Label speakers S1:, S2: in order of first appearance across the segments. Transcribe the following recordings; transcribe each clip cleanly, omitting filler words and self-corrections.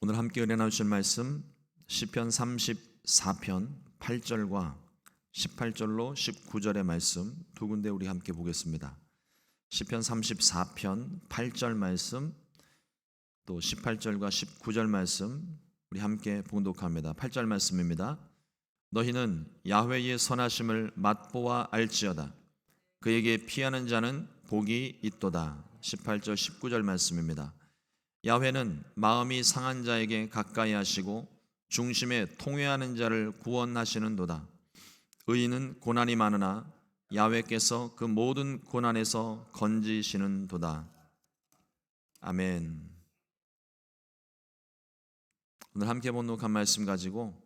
S1: 오늘 함께 은혜 나누실 말씀 시편 34편 8절과 18절로 19절의 말씀 두 군데 우리 함께 보겠습니다. 시편 34편 8절 말씀 또 18절과 19절 말씀 우리 함께 봉독합니다. 8절 말씀입니다. 너희는 야훼의 선하심을 맛보아 알지어다. 그에게 피하는 자는 복이 있도다. 18절 19절 말씀입니다. 야훼는 마음이 상한 자에게 가까이 하시고 중심에 통회하는 자를 구원하시는도다. 의인은 고난이 많으나 야훼께서 그 모든 고난에서 건지시는도다. 아멘. 오늘 함께 봉독한 말씀 가지고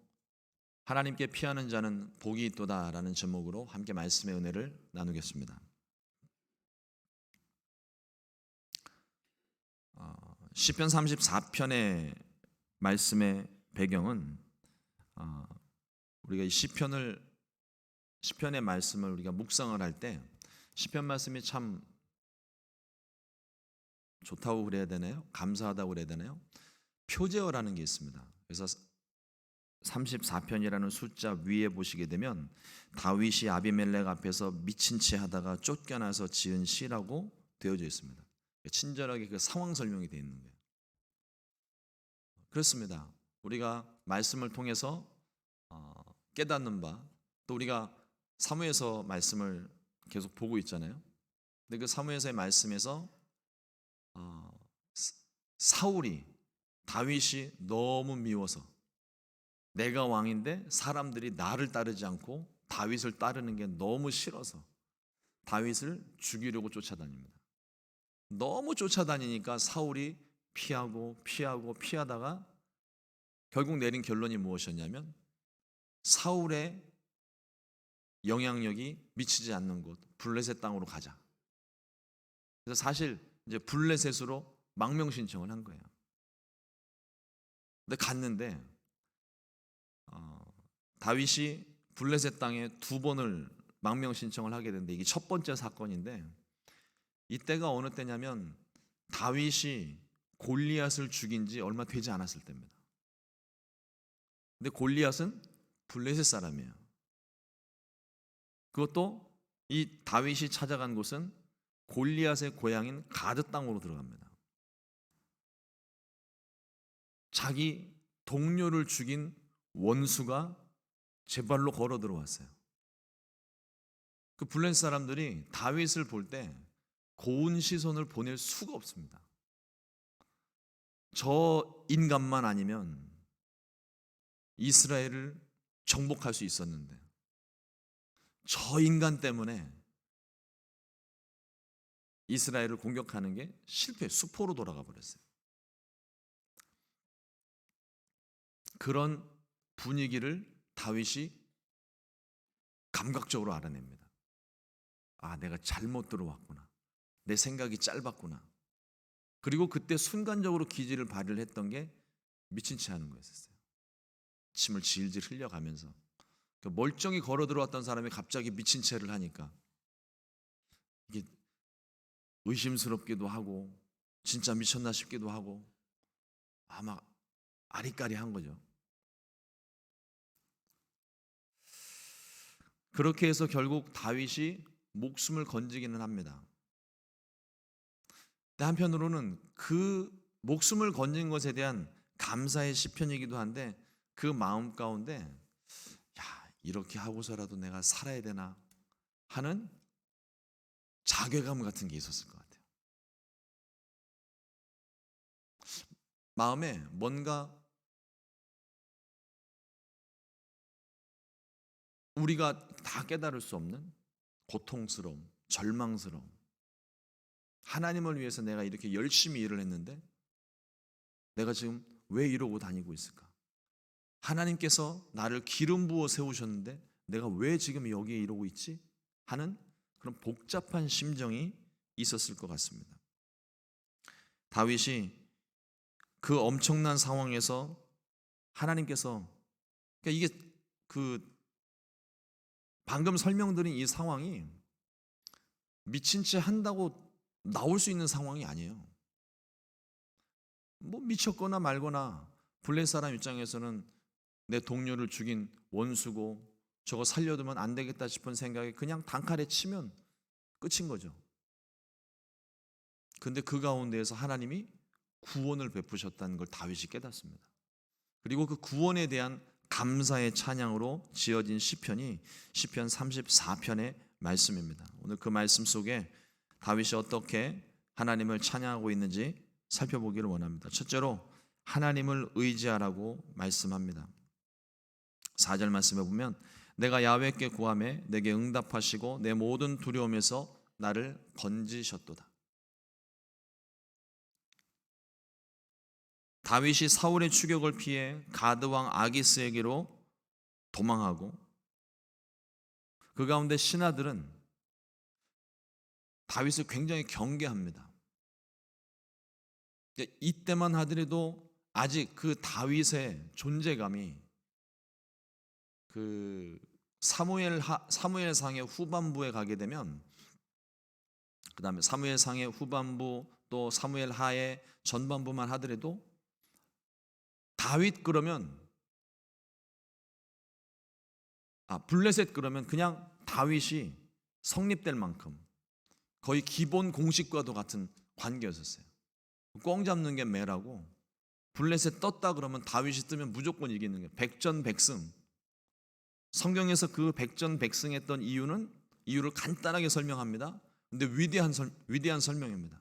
S1: 하나님께 피하는 자는 복이 있도다 라는 제목으로 함께 말씀의 은혜를 나누겠습니다. 시편 34편의 말씀의 배경은 우리가 이 시편의 말씀을 우리가 묵상을 할 때 시편 말씀이 참 좋다고 그래야 되나요? 감사하다고 그래야 되나요? 표제어라는 게 있습니다. 그래서 34편이라는 숫자 위에 보시게 되면 다윗이 아비멜렉 앞에서 미친 채 하다가 쫓겨나서 지은 시라고 되어져 있습니다. 친절하게 그 상황 설명이 되어 있는 거예요. 그렇습니다. 우리가 말씀을 통해서 깨닫는 바, 또 우리가 사무에서 말씀을 계속 보고 있잖아요. 근데 그 사무에서의 말씀에서 사울이 다윗이 너무 미워서 내가 왕인데 사람들이 나를 따르지 않고 다윗을 따르는 게 너무 싫어서 다윗을 죽이려고 쫓아다닙니다. 너무 쫓아다니니까 사울이 피하다가 결국 내린 결론이 무엇이었냐면 사울의 영향력이 미치지 않는 곳 블레셋 땅으로 가자. 그래서 사실 이제 블레셋으로 망명 신청을 한 거예요. 근데 갔는데 다윗이 블레셋 땅에 두 번을 망명 신청을 하게 되는데 이게 첫 번째 사건인데 이때가 어느 때냐면 다윗이 골리앗을 죽인 지 얼마 되지 않았을 때입니다. 근데 골리앗은 블레셋 사람이에요. 그것도 이 다윗이 찾아간 곳은 골리앗의 고향인 가드 땅으로 들어갑니다. 자기 동료를 죽인 원수가 제 발로 걸어 들어왔어요. 그 블레셋 사람들이 다윗을 볼 때 고운 시선을 보낼 수가 없습니다. 저 인간만 아니면 이스라엘을 정복할 수 있었는데 저 인간 때문에 이스라엘을 공격하는 게 실패, 수포로 돌아가 버렸어요. 그런 분위기를 다윗이 감각적으로 알아냅니다. 아, 내가 잘못 들어왔구나. 내 생각이 짧았구나. 그리고 그때 순간적으로 기지를 발휘를 했던 게 미친 채 하는 거였어요. 침을 질질 흘려가면서 멀쩡히 걸어 들어왔던 사람이 갑자기 미친 채를 하니까 이게 의심스럽기도 하고 진짜 미쳤나 싶기도 하고 아마 아리까리한 거죠. 그렇게 해서 결국 다윗이 목숨을 건지기는 합니다. 근데 한편으로는 그 목숨을 건진 것에 대한 감사의 시편이기도 한데 그 마음 가운데 야, 이렇게 하고서라도 내가 살아야 되나 하는 자괴감 같은 게 있었을 것 같아요. 마음에 뭔가 우리가 다 깨달을 수 없는 고통스러움, 절망스러움. 하나님을 위해서 내가 이렇게 열심히 일을 했는데 내가 지금 왜 이러고 다니고 있을까? 하나님께서 나를 기름 부어 세우셨는데 내가 왜 지금 여기에 이러고 있지? 하는 그런 복잡한 심정이 있었을 것 같습니다. 다윗이 그 엄청난 상황에서 하나님께서 그러니까 이게 방금 설명드린 이 상황이 미친 채 한다고 나올 수 있는 상황이 아니에요. 뭐 미쳤거나 말거나 블레셋 사람 입장에서는 내 동료를 죽인 원수고 저거 살려두면 안 되겠다 싶은 생각에 그냥 단칼에 치면 끝인 거죠. 근데 그 가운데에서 하나님이 구원을 베푸셨다는 걸 다윗이 깨닫습니다. 그리고 그 구원에 대한 감사의 찬양으로 지어진 시편이 시편 34편의 말씀입니다. 오늘 그 말씀 속에 다윗이 어떻게 하나님을 찬양하고 있는지 살펴보기를 원합니다. 첫째로 하나님을 의지하라고 말씀합니다. 4절 말씀에 보면 내가 야훼께 구하매 내게 응답하시고 내 모든 두려움에서 나를 건지셨도다. 다윗이 사울의 추격을 피해 가드 왕 아기스에게로 도망하고 그 가운데 신하들은 다윗을 굉장히 경계합니다. 이때만 하더라도 아직 그 다윗의 존재감이 그 사무엘상의 후반부에 가게 되면, 그 다음에 사무엘상의 후반부 또 사무엘하의 전반부만 하더라도 다윗 그러면 블레셋 그러면 그냥 다윗이 성립될 만큼 거의 기본 공식과도 같은 관계였었어요. 꽁 잡는 게 매라고, 블레셋 떴다 그러면 다윗이 뜨면 무조건 이기는 거예요. 백전백승. 성경에서 그 백전백승했던 이유를 간단하게 설명합니다. 근데 위대한 설명입니다.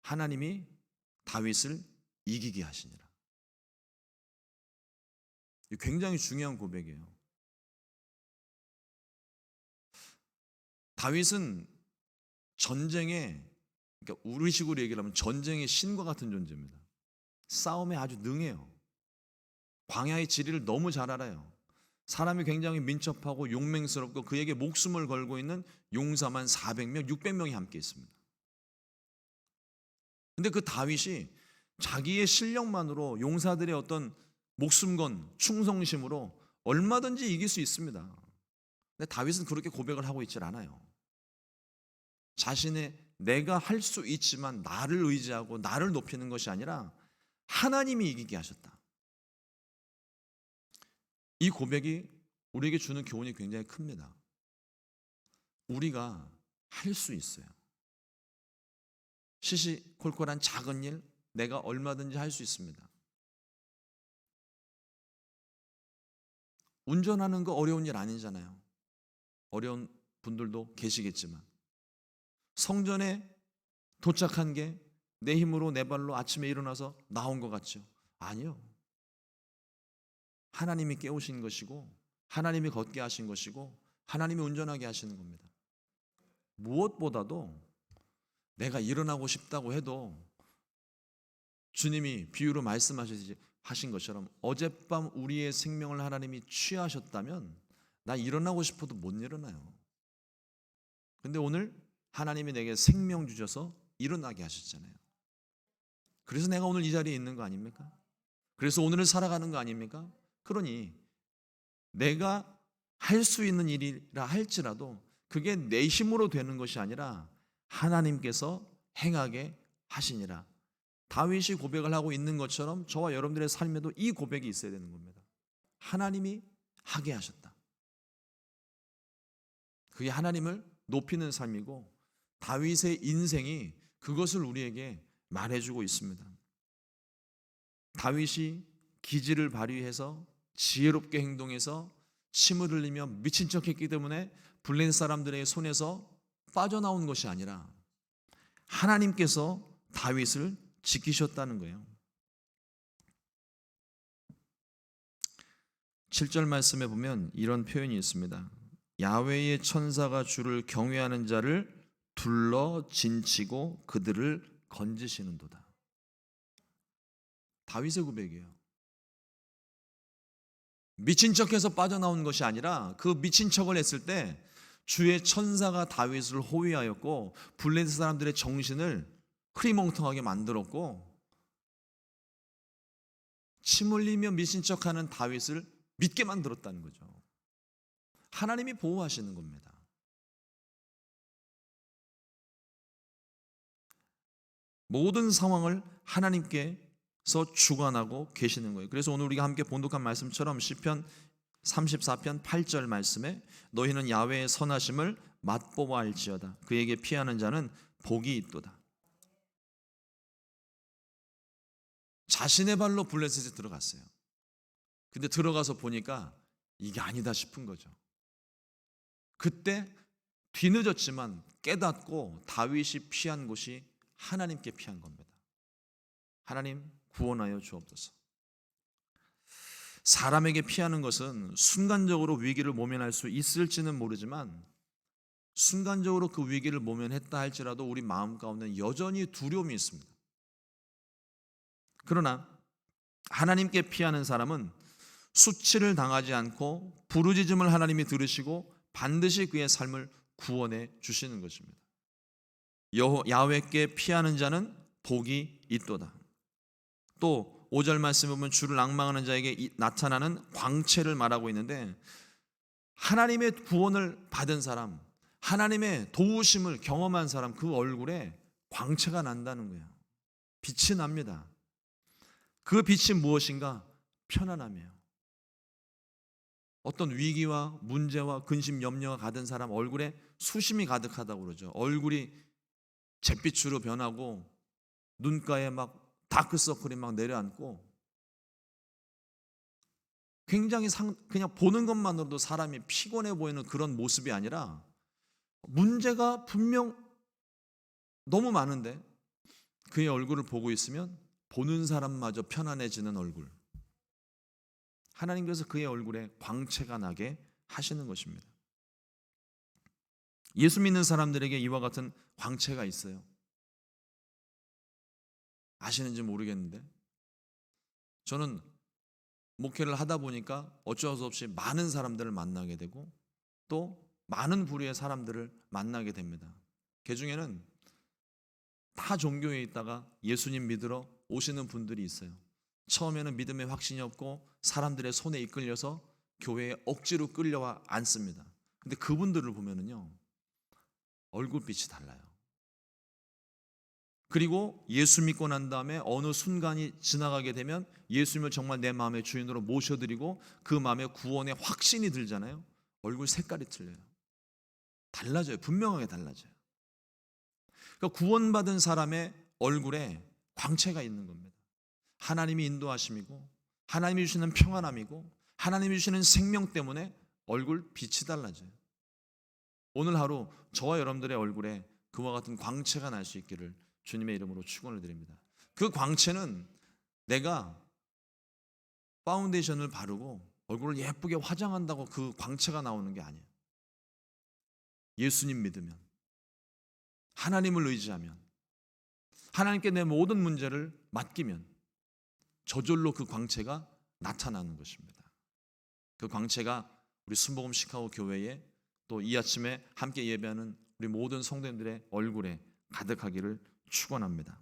S1: 하나님이 다윗을 이기게 하시니라. 굉장히 중요한 고백이에요. 다윗은 전쟁에, 그러니까 우리식으로 얘기를 하면 전쟁의 신과 같은 존재입니다. 싸움에 아주 능해요. 광야의 지리를 너무 잘 알아요. 사람이 굉장히 민첩하고 용맹스럽고 그에게 목숨을 걸고 있는 용사만 400명, 600명이 함께 있습니다. 근데 그 다윗이 자기의 실력만으로 용사들의 어떤 목숨 건 충성심으로 얼마든지 이길 수 있습니다. 근데 다윗은 그렇게 고백을 하고 있질 않아요. 자신의 내가 할 수 있지만 나를 의지하고 나를 높이는 것이 아니라 하나님이 이기게 하셨다. 이 고백이 우리에게 주는 교훈이 굉장히 큽니다. 우리가 할 수 있어요. 시시콜콜한 작은 일 내가 얼마든지 할 수 있습니다. 운전하는 거 어려운 일 아니잖아요. 어려운 분들도 계시겠지만 성전에 도착한 게 내 힘으로 내 발로 아침에 일어나서 나온 것 같죠? 아니요. 하나님이 깨우신 것이고 하나님이 걷게 하신 것이고 하나님이 운전하게 하시는 겁니다. 무엇보다도 내가 일어나고 싶다고 해도 주님이 비유로 말씀하신 것처럼 어젯밤 우리의 생명을 하나님이 취하셨다면 나 일어나고 싶어도 못 일어나요. 근데 오늘 하나님이 내게 생명 주셔서 일어나게 하셨잖아요. 그래서 내가 오늘 이 자리에 있는 거 아닙니까? 그래서 오늘을 살아가는 거 아닙니까? 그러니 내가 할 수 있는 일이라 할지라도 그게 내 힘으로 되는 것이 아니라 하나님께서 행하게 하시니라. 다윗이 고백을 하고 있는 것처럼 저와 여러분들의 삶에도 이 고백이 있어야 되는 겁니다. 하나님이 하게 하셨다. 그게 하나님을 높이는 삶이고 다윗의 인생이 그것을 우리에게 말해주고 있습니다. 다윗이 기지를 발휘해서 지혜롭게 행동해서 침을 흘리며 미친 척했기 때문에 블레셋 사람들의 손에서 빠져나온 것이 아니라 하나님께서 다윗을 지키셨다는 거예요. 7절 말씀에 보면 이런 표현이 있습니다. 야훼의 천사가 주를 경외하는 자를 둘러 진치고 그들을 건지시는도다. 다윗의 고백이에요. 미친 척해서 빠져나온 것이 아니라 그 미친 척을 했을 때 주의 천사가 다윗을 호위하였고 블레셋 사람들의 정신을 흐리멍텅하게 만들었고 침 흘리며 미친 척하는 다윗을 믿게 만들었다는 거죠. 하나님이 보호하시는 겁니다. 모든 상황을 하나님께 주관하고 계시는 거예요. 그래서 오늘 우리가 함께 본독한 말씀처럼 시편 34편 8절 말씀에 너희는 야훼의 선하심을 맛보아 알지어다. 그에게 피하는 자는 복이 있도다. 자신의 발로 블레셋에 들어갔어요. 근데 들어가서 보니까 이게 아니다 싶은 거죠. 그때 뒤늦었지만 깨닫고 다윗이 피한 곳이 하나님께 피한 겁니다. 하나님 구원하여 주옵소서. 사람에게 피하는 것은 순간적으로 위기를 모면할 수 있을지는 모르지만 순간적으로 그 위기를 모면했다 할지라도 우리 마음 가운데 여전히 두려움이 있습니다. 그러나 하나님께 피하는 사람은 수치를 당하지 않고 부르짖음을 하나님이 들으시고 반드시 그의 삶을 구원해 주시는 것입니다. 야훼께 피하는 자는 복이 있도다. 또 5절 말씀에 보면 주를 앙망하는 자에게 나타나는 광채를 말하고 있는데 하나님의 구원을 받은 사람, 하나님의 도우심을 경험한 사람 그 얼굴에 광채가 난다는 거예요. 빛이 납니다. 그 빛이 무엇인가? 편안함이에요. 어떤 위기와 문제와 근심 염려가 가득한 사람 얼굴에 수심이 가득하다고 그러죠. 얼굴이 잿빛으로 변하고 눈가에 막 다크서클이 막 내려앉고 굉장히 그냥 보는 것만으로도 사람이 피곤해 보이는 그런 모습이 아니라 문제가 분명 너무 많은데 그의 얼굴을 보고 있으면 보는 사람마저 편안해지는 얼굴. 하나님께서 그의 얼굴에 광채가 나게 하시는 것입니다. 예수 믿는 사람들에게 이와 같은 광채가 있어요. 아시는지 모르겠는데 저는 목회를 하다 보니까 어쩔 수 없이 많은 사람들을 만나게 되고 또 많은 부류의 사람들을 만나게 됩니다. 그 중에는 다 종교에 있다가 예수님 믿으러 오시는 분들이 있어요. 처음에는 믿음의 확신이 없고 사람들의 손에 이끌려서 교회에 억지로 끌려와 앉습니다. 근데 그분들을 보면은요 얼굴빛이 달라요. 그리고 예수 믿고 난 다음에 어느 순간이 지나가게 되면 예수님을 정말 내 마음의 주인으로 모셔드리고 그 마음에 구원의 확신이 들잖아요. 얼굴 색깔이 틀려요. 달라져요. 분명하게 달라져요. 그러니까 구원받은 사람의 얼굴에 광채가 있는 겁니다. 하나님이 인도하심이고 하나님이 주시는 평안함이고 하나님이 주시는 생명 때문에 얼굴 빛이 달라져요. 오늘 하루 저와 여러분들의 얼굴에 그와 같은 광채가 날 수 있기를 주님의 이름으로 축원을 드립니다. 그 광채는 내가 파운데이션을 바르고 얼굴을 예쁘게 화장한다고 그 광채가 나오는 게 아니에요. 예수님 믿으면, 하나님을 의지하면, 하나님께 내 모든 문제를 맡기면 저절로 그 광채가 나타나는 것입니다. 그 광채가 우리 순복음 시카고 교회에 또 이 아침에 함께 예배하는 우리 모든 성도님들의 얼굴에 가득하기를 축원합니다.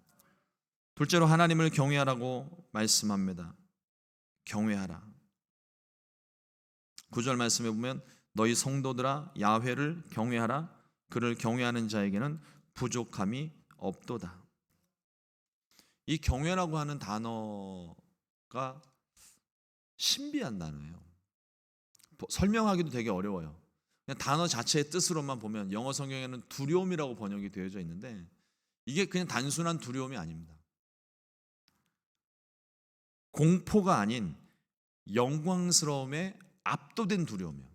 S1: 둘째로 하나님을 경외하라고 말씀합니다. 경외하라. 9절 말씀에 보면 너희 성도들아 야훼를 경외하라. 그를 경외하는 자에게는 부족함이 없도다. 이 경외라고 하는 단어가 신비한 단어예요. 설명하기도 되게 어려워요. 그냥 단어 자체의 뜻으로만 보면 영어 성경에는 두려움이라고 번역이 되어져 있는데 이게 그냥 단순한 두려움이 아닙니다. 공포가 아닌 영광스러움에 압도된 두려움이에요.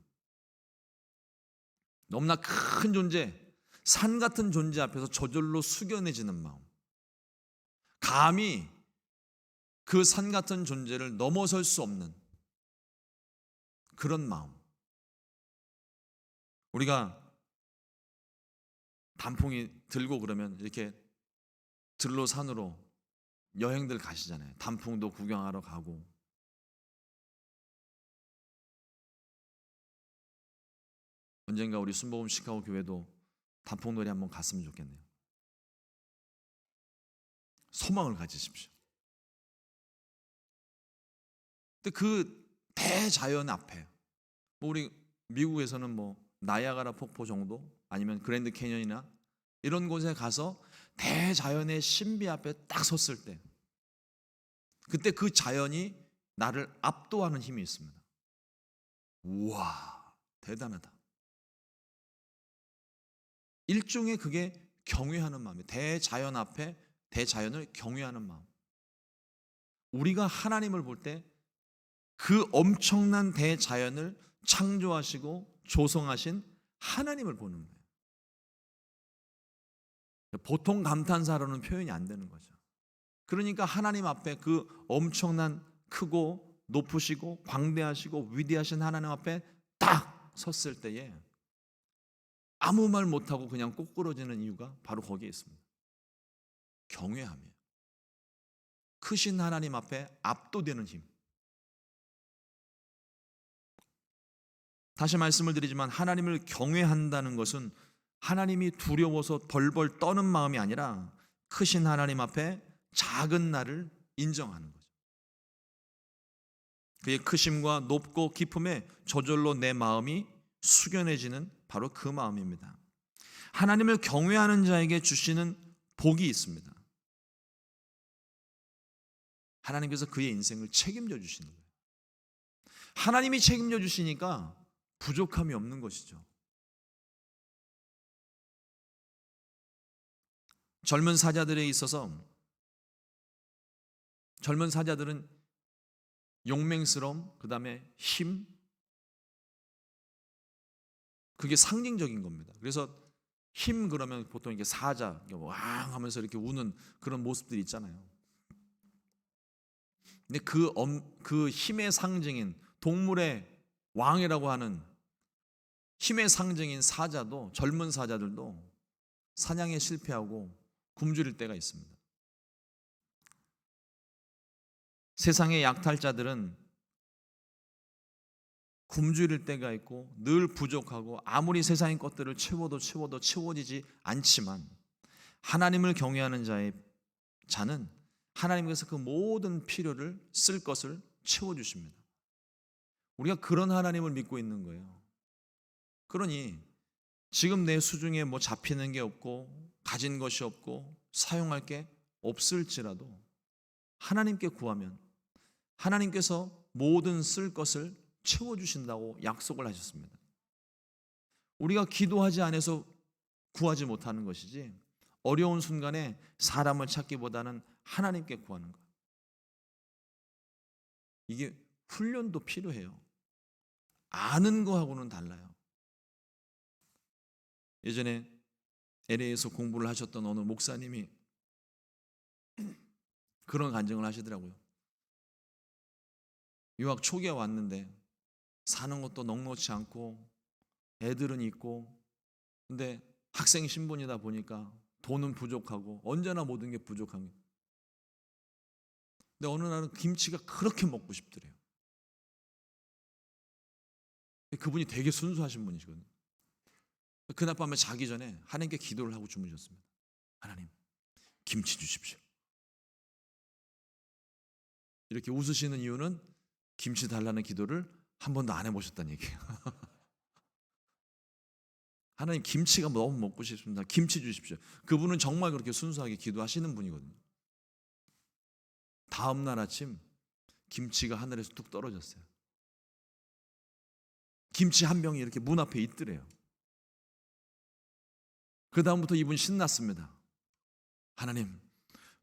S1: 너무나 큰 존재, 산 같은 존재 앞에서 저절로 숙연해지는 마음. 감히 그 산 같은 존재를 넘어설 수 없는 그런 마음. 우리가 단풍이 들고 그러면 이렇게 들로 산으로 여행들 가시잖아요. 단풍도 구경하러 가고. 언젠가 우리 순복음 시카고 교회도 단풍놀이 한번 갔으면 좋겠네요. 소망을 가지십시오. 근데 그 대자연 앞에 우리 미국에서는 나이아가라 폭포 정도 아니면 그랜드 캐년이나 이런 곳에 가서 대자연의 신비 앞에 딱 섰을 때 그때 그 자연이 나를 압도하는 힘이 있습니다. 우와, 대단하다. 일종의 그게 경외하는 마음이에요. 대자연 앞에 대자연을 경외하는 마음. 우리가 하나님을 볼 때 그 엄청난 대자연을 창조하시고 조성하신 하나님을 보는 거예요. 보통 감탄사로는 표현이 안 되는 거죠. 그러니까 하나님 앞에 그 엄청난 크고 높으시고 광대하시고 위대하신 하나님 앞에 딱 섰을 때에 아무 말 못하고 그냥 꼬꾸러지는 이유가 바로 거기에 있습니다. 경외함이에요. 크신 하나님 앞에 압도되는 힘. 다시 말씀을 드리지만 하나님을 경외한다는 것은 하나님이 두려워서 벌벌 떠는 마음이 아니라 크신 하나님 앞에 작은 나를 인정하는 거죠. 그의 크심과 높고 깊음에 저절로 내 마음이 숙연해지는 바로 그 마음입니다. 하나님을 경외하는 자에게 주시는 복이 있습니다. 하나님께서 그의 인생을 책임져 주시는 거예요. 하나님이 책임져 주시니까 부족함이 없는 것이죠. 젊은 사자들에 있어서 젊은 사자들은 용맹스러움, 그 다음에 힘, 그게 상징적인 겁니다. 그래서 힘 그러면 보통 이렇게 사자 왕 하면서 이렇게 우는 그런 모습들이 있잖아요. 근데 그 힘의 상징인 동물의 왕이라고 하는 힘의 상징인 사자도, 젊은 사자들도 사냥에 실패하고 굶주릴 때가 있습니다. 세상의 약탈자들은 굶주릴 때가 있고 늘 부족하고 아무리 세상의 것들을 채워도 채워지지 않지만 하나님을 경외하는 자는 하나님께서 그 모든 필요를 쓸 것을 채워주십니다. 우리가 그런 하나님을 믿고 있는 거예요. 그러니 지금 내 수중에 뭐 잡히는 게 없고 가진 것이 없고 사용할 게 없을지라도 하나님께 구하면 하나님께서 모든 쓸 것을 채워주신다고 약속을 하셨습니다. 우리가 기도하지 않아서 구하지 못하는 것이지 어려운 순간에 사람을 찾기보다는 하나님께 구하는 것. 이게 훈련도 필요해요. 아는 거하고는 달라요. 예전에 LA에서 공부를 하셨던 어느 목사님이 그런 간증을 하시더라고요. 유학 초기에 왔는데 사는 것도 넉넉지 않고 애들은 있고 근데 학생 신분이다 보니까 돈은 부족하고 언제나 모든 게 부족한 거예요. 근데 어느 날은 김치가 그렇게 먹고 싶더래요. 그분이 되게 순수하신 분이시거든요. 그날 밤에 자기 전에 하나님께 기도를 하고 주무셨습니다. 하나님, 김치 주십시오. 이렇게 웃으시는 이유는 김치 달라는 기도를 한 번도 안 해보셨다는 얘기예요. 하나님, 김치가 너무 먹고 싶습니다. 김치 주십시오. 그분은 정말 그렇게 순수하게 기도하시는 분이거든요. 다음 날 아침 김치가 하늘에서 뚝 떨어졌어요. 김치 한 병이 이렇게 문 앞에 있더래요. 그 다음부터 이분 신났습니다. 하나님,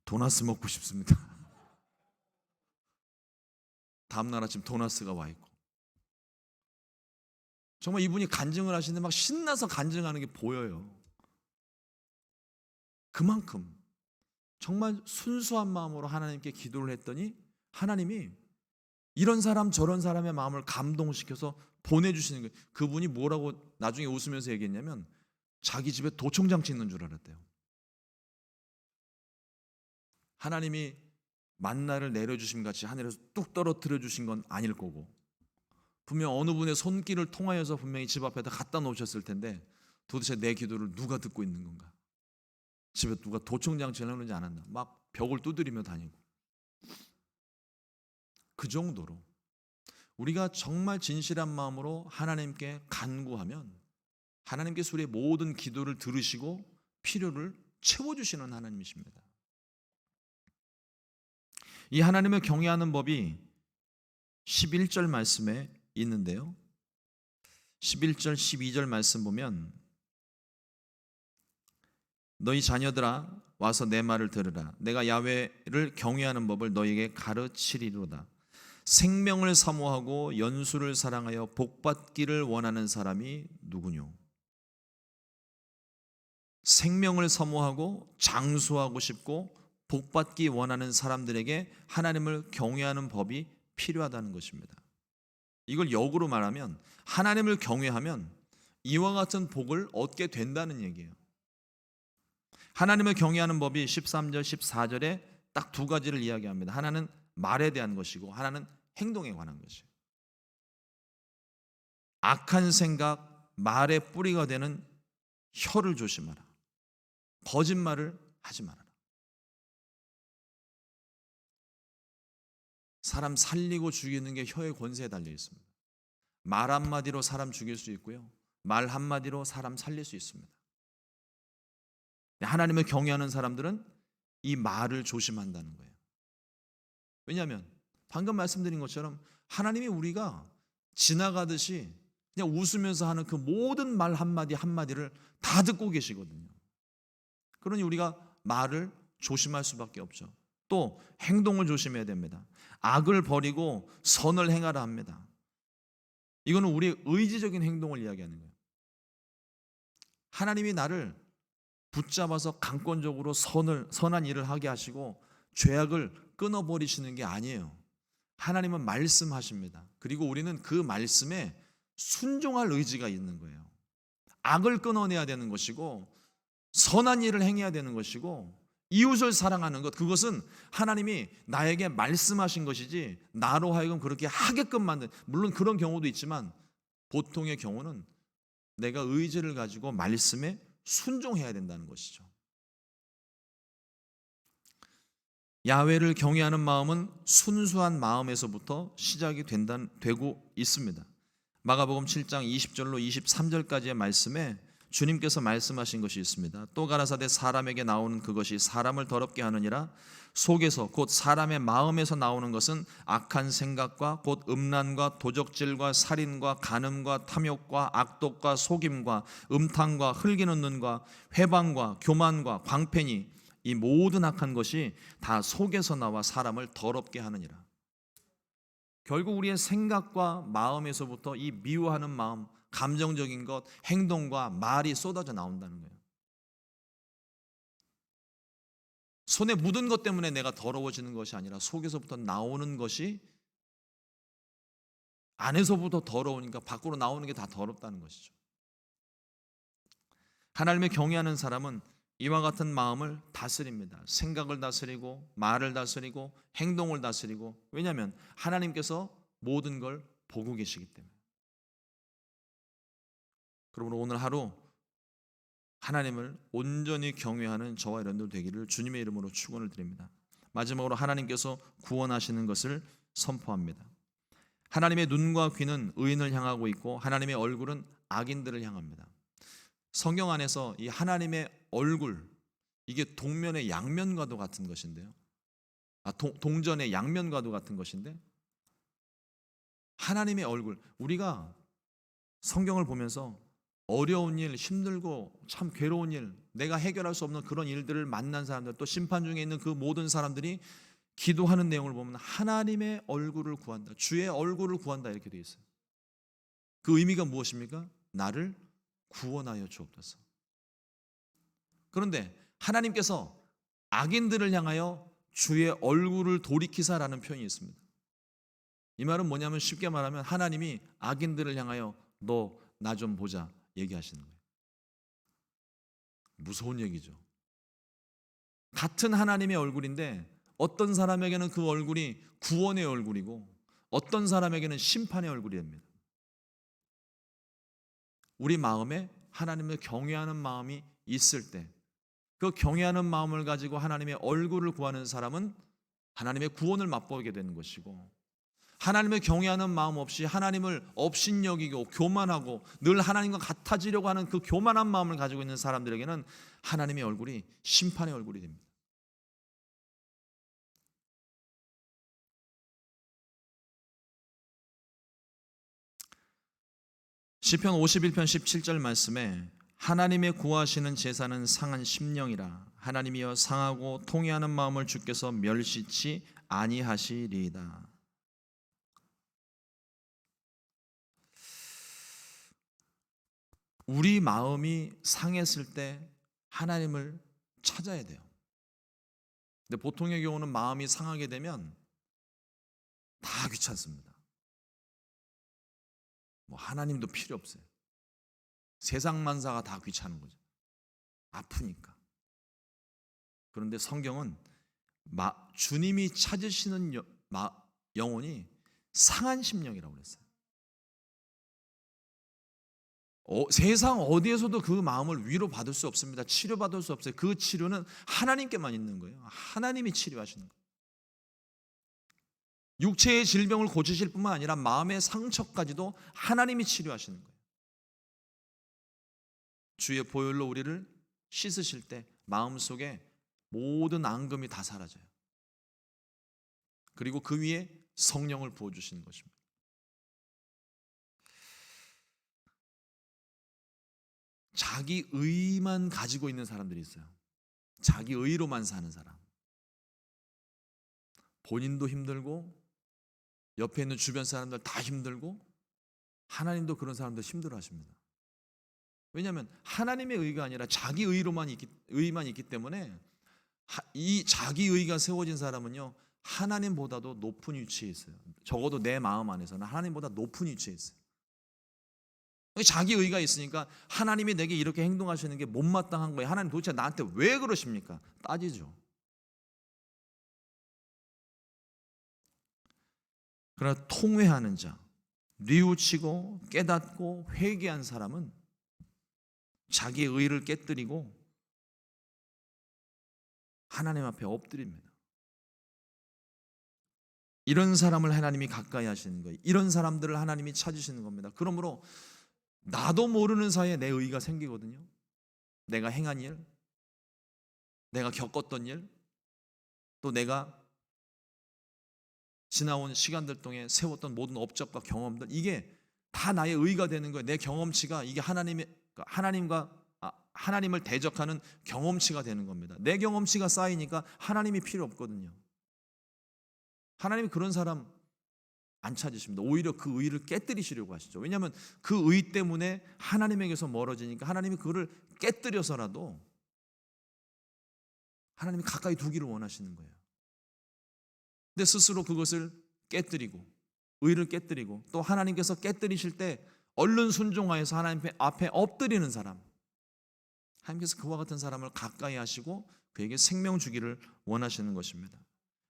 S1: 도나스 먹고 싶습니다. 다음날 아침 도나스가 와 있고 정말 이분이 간증을 하시는데 막 신나서 간증하는 게 보여요. 그만큼 정말 순수한 마음으로 하나님께 기도를 했더니 하나님이 이런 사람 저런 사람의 마음을 감동시켜서 보내주시는 거예요. 그분이 뭐라고 나중에 웃으면서 얘기했냐면 자기 집에 도청장치 있는 줄 알았대요. 하나님이 만나를 내려주심 같이 하늘에서 뚝 떨어뜨려 주신 건 아닐 거고 분명 어느 분의 손길을 통하여서 분명히 집 앞에다 갖다 놓으셨을 텐데 도대체 내 기도를 누가 듣고 있는 건가? 집에 누가 도청장치를 해놓지 않았나? 막 벽을 두드리며 다니고 그 정도로 우리가 정말 진실한 마음으로 하나님께 간구하면 하나님께서 우리의 모든 기도를 들으시고 필요를 채워주시는 하나님이십니다. 이 하나님을 경외하는 법이 11절 말씀에 있는데요. 11절 12절 말씀 보면 너희 자녀들아 와서 내 말을 들으라. 내가 야훼를 경외하는 법을 너희에게 가르치리로다. 생명을 사모하고 연수를 사랑하여 복받기를 원하는 사람이 누구뇨? 생명을 사모하고 장수하고 싶고 복받기 원하는 사람들에게 하나님을 경외하는 법이 필요하다는 것입니다. 이걸 역으로 말하면 하나님을 경외하면 이와 같은 복을 얻게 된다는 얘기예요. 하나님을 경외하는 법이 13절, 14절에 딱 두 가지를 이야기합니다. 하나는 말에 대한 것이고 하나는 행동에 관한 것이에요. 악한 생각, 말의 뿌리가 되는 혀를 조심하라. 거짓말을 하지 말아라. 사람 살리고 죽이는 게 혀의 권세에 달려 있습니다. 말 한마디로 사람 죽일 수 있고요, 말 한마디로 사람 살릴 수 있습니다. 하나님을 경외하는 사람들은 이 말을 조심한다는 거예요. 왜냐하면 방금 말씀드린 것처럼 하나님이 우리가 지나가듯이 그냥 웃으면서 하는 그 모든 말 한마디 한마디를 다 듣고 계시거든요. 그러니 우리가 말을 조심할 수밖에 없죠. 또 행동을 조심해야 됩니다. 악을 버리고 선을 행하라 합니다. 이거는 우리의 의지적인 행동을 이야기하는 거예요. 하나님이 나를 붙잡아서 강권적으로 선한 일을 하게 하시고 죄악을 끊어버리시는 게 아니에요. 하나님은 말씀하십니다. 그리고 우리는 그 말씀에 순종할 의지가 있는 거예요. 악을 끊어내야 되는 것이고 선한 일을 행해야 되는 것이고 이웃을 사랑하는 것, 그것은 하나님이 나에게 말씀하신 것이지 나로 하여금 그렇게 하게끔 만든, 물론 그런 경우도 있지만 보통의 경우는 내가 의지를 가지고 말씀에 순종해야 된다는 것이죠. 야훼를 경외하는 마음은 순수한 마음에서부터 시작이 되고 있습니다. 마가복음 7장 20절로 23절까지의 말씀에 주님께서 말씀하신 것이 있습니다. 또 가라사대 사람에게 나오는 그것이 사람을 더럽게 하느니라. 속에서 곧 사람의 마음에서 나오는 것은 악한 생각과 곧 음란과 도적질과 살인과 간음과 탐욕과 악독과 속임과 음탕과 흘기는 눈과 회방과 교만과 광패니 이 모든 악한 것이 다 속에서 나와 사람을 더럽게 하느니라. 결국 우리의 생각과 마음에서부터 이 미워하는 마음, 감정적인 것, 행동과 말이 쏟아져 나온다는 거예요. 손에 묻은 것 때문에 내가 더러워지는 것이 아니라 속에서부터 나오는 것이 안에서부터 더러우니까 밖으로 나오는 게 다 더럽다는 것이죠. 하나님을 경외하는 사람은 이와 같은 마음을 다스립니다. 생각을 다스리고 말을 다스리고 행동을 다스리고, 왜냐하면 하나님께서 모든 걸 보고 계시기 때문에. 그러므로 오늘 하루 하나님을 온전히 경외하는 저와 여러분들 되기를 주님의 이름으로 축원을 드립니다. 마지막으로 하나님께서 구원하시는 것을 선포합니다. 하나님의 눈과 귀는 의인을 향하고 있고 하나님의 얼굴은 악인들을 향합니다. 성경 안에서 이 하나님의 얼굴, 이게 동면의 양면과도 같은 것인데요. 동전의 양면과도 같은 것인데, 하나님의 얼굴, 우리가 성경을 보면서 어려운 일, 힘들고 참 괴로운 일, 내가 해결할 수 없는 그런 일들을 만난 사람들, 또 심판 중에 있는 그 모든 사람들이 기도하는 내용을 보면 하나님의 얼굴을 구한다, 주의 얼굴을 구한다 이렇게 되어 있어요. 그 의미가 무엇입니까? 나를 구원하여 주옵소서. 그런데 하나님께서 악인들을 향하여 주의 얼굴을 돌이키사라는 표현이 있습니다. 이 말은 뭐냐면 쉽게 말하면 하나님이 악인들을 향하여 너 나 좀 보자 얘기하시는 거예요. 무서운 얘기죠. 같은 하나님의 얼굴인데 어떤 사람에게는 그 얼굴이 구원의 얼굴이고 어떤 사람에게는 심판의 얼굴이 됩니다. 우리 마음에 하나님을 경외하는 마음이 있을 때, 그 경외하는 마음을 가지고 하나님의 얼굴을 구하는 사람은 하나님의 구원을 맛보게 되는 것이고, 하나님을 경외하는 마음 없이 하나님을 업신여기고 교만하고 늘 하나님과 같아지려고 하는 그 교만한 마음을 가지고 있는 사람들에게는 하나님의 얼굴이 심판의 얼굴이 됩니다. 시편 51편 17절 말씀에 하나님의 구하시는 제사는 상한 심령이라 하나님이여 상하고 통회하는 마음을 주께서 멸시치 아니하시리이다. 우리 마음이 상했을 때 하나님을 찾아야 돼요. 근데 보통의 경우는 마음이 상하게 되면 다 귀찮습니다. 뭐 하나님도 필요 없어요. 세상 만사가 다 귀찮은 거죠. 아프니까. 그런데 성경은 주님이 찾으시는 영혼이 상한 심령이라고 그랬어요. 세상 어디에서도 그 마음을 위로받을 수 없습니다. 치료받을 수 없어요. 그 치료는 하나님께만 있는 거예요. 하나님이 치료하시는 거예요. 육체의 질병을 고치실 뿐만 아니라 마음의 상처까지도 하나님이 치료하시는 거예요. 주의 보혈로 우리를 씻으실 때 마음속에 모든 앙금이 다 사라져요. 그리고 그 위에 성령을 부어주시는 것입니다. 자기 의만 가지고 있는 사람들이 있어요. 자기 의로만 사는 사람. 본인도 힘들고 옆에 있는 주변 사람들 다 힘들고 하나님도 그런 사람들 힘들어 하십니다. 왜냐하면 하나님의 의가 아니라 자기 의만 있기 때문에 이 자기 의가 세워진 사람은요 하나님보다도 높은 위치에 있어요. 적어도 내 마음 안에서는 하나님보다 높은 위치에 있어요. 자기 의가 있으니까 하나님이 내게 이렇게 행동하시는 게 못마땅한 거예요. 하나님 도대체 나한테 왜 그러십니까? 따지죠. 그러나 통회하는 자, 뉘우치고 깨닫고 회개한 사람은 자기의 의를 깨뜨리고 하나님 앞에 엎드립니다. 이런 사람을 하나님이 가까이 하시는 거예요. 이런 사람들을 하나님이 찾으시는 겁니다. 그러므로 나도 모르는 사이에 내 의가 생기거든요. 내가 행한 일, 내가 겪었던 일, 또 내가 지나온 시간들 동안 세웠던 모든 업적과 경험들, 이게 다 나의 의가 되는 거예요. 내 경험치가 이게 하나님을 대적하는 경험치가 되는 겁니다. 내 경험치가 쌓이니까 하나님이 필요 없거든요. 하나님이 그런 사람 안 찾으십니다. 오히려 그 의를 깨뜨리시려고 하시죠. 왜냐하면 그 의 때문에 하나님에게서 멀어지니까 하나님이 그거를 깨뜨려서라도 하나님이 가까이 두기를 원하시는 거예요. 근데 스스로 그것을 깨뜨리고 의를 깨뜨리고 또 하나님께서 깨뜨리실 때 얼른 순종하여서 하나님 앞에 엎드리는 사람, 하나님께서 그와 같은 사람을 가까이 하시고 그에게 생명 주기를 원하시는 것입니다.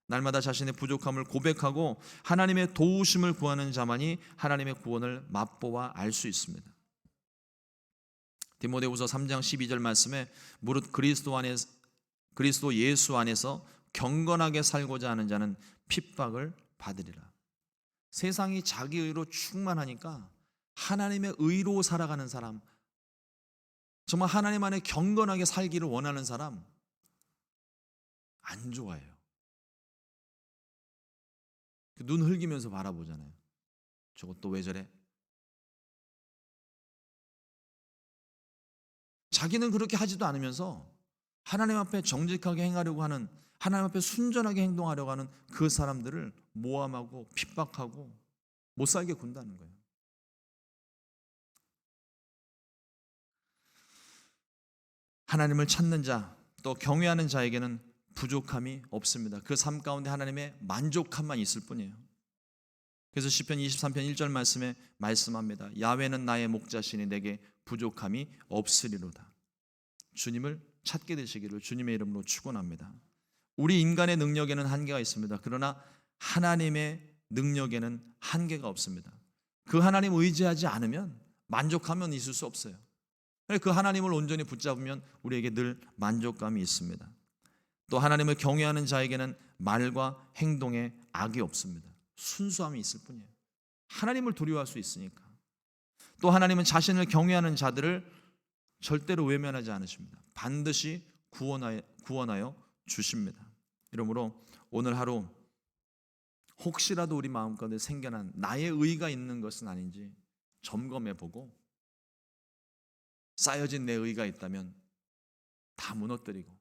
S1: 날마다 자신의 부족함을 고백하고 하나님의 도우심을 구하는 자만이 하나님의 구원을 맛보아 알 수 있습니다. 디모데후서 3장 12절 말씀에 무릇 그리스도 예수 안에서 경건하게 살고자 하는 자는 핍박을 받으리라. 세상이 자기 의로 충만하니까 하나님의 의로 살아가는 사람, 정말 하나님 안에 경건하게 살기를 원하는 사람 안 좋아해요. 눈 흘기면서 바라보잖아요. 저것도 왜 저래? 자기는 그렇게 하지도 않으면서 하나님 앞에 정직하게 행하려고 하는, 하나님 앞에 순전하게 행동하려고 하는 그 사람들을 모함하고 핍박하고 못 살게 군다는 거예요. 하나님을 찾는 자, 또 경외하는 자에게는 부족함이 없습니다. 그 삶 가운데 하나님의 만족함만 있을 뿐이에요. 그래서 시편 23편 1절 말씀에 말씀합니다. 야훼는 나의 목자시니 내게 부족함이 없으리로다. 주님을 찾게 되시기를 주님의 이름으로 축원합니다. 우리 인간의 능력에는 한계가 있습니다. 그러나 하나님의 능력에는 한계가 없습니다. 그 하나님 의지하지 않으면 만족하면 있을 수 없어요. 그 하나님을 온전히 붙잡으면 우리에게 늘 만족감이 있습니다. 또 하나님을 경외하는 자에게는 말과 행동에 악이 없습니다. 순수함이 있을 뿐이에요. 하나님을 두려워할 수 있으니까. 또 하나님은 자신을 경외하는 자들을 절대로 외면하지 않으십니다. 반드시 구원하여 주십니다. 이러므로 오늘 하루 혹시라도 우리 마음 가운데 생겨난 나의 의가 있는 것은 아닌지 점검해 보고 쌓여진 내 의가 있다면 다 무너뜨리고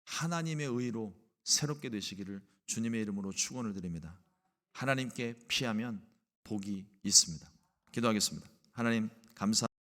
S1: 하나님의 의로 새롭게 되시기를 주님의 이름으로 축원을 드립니다. 하나님께 피하면 복이 있습니다. 기도하겠습니다. 하나님 감사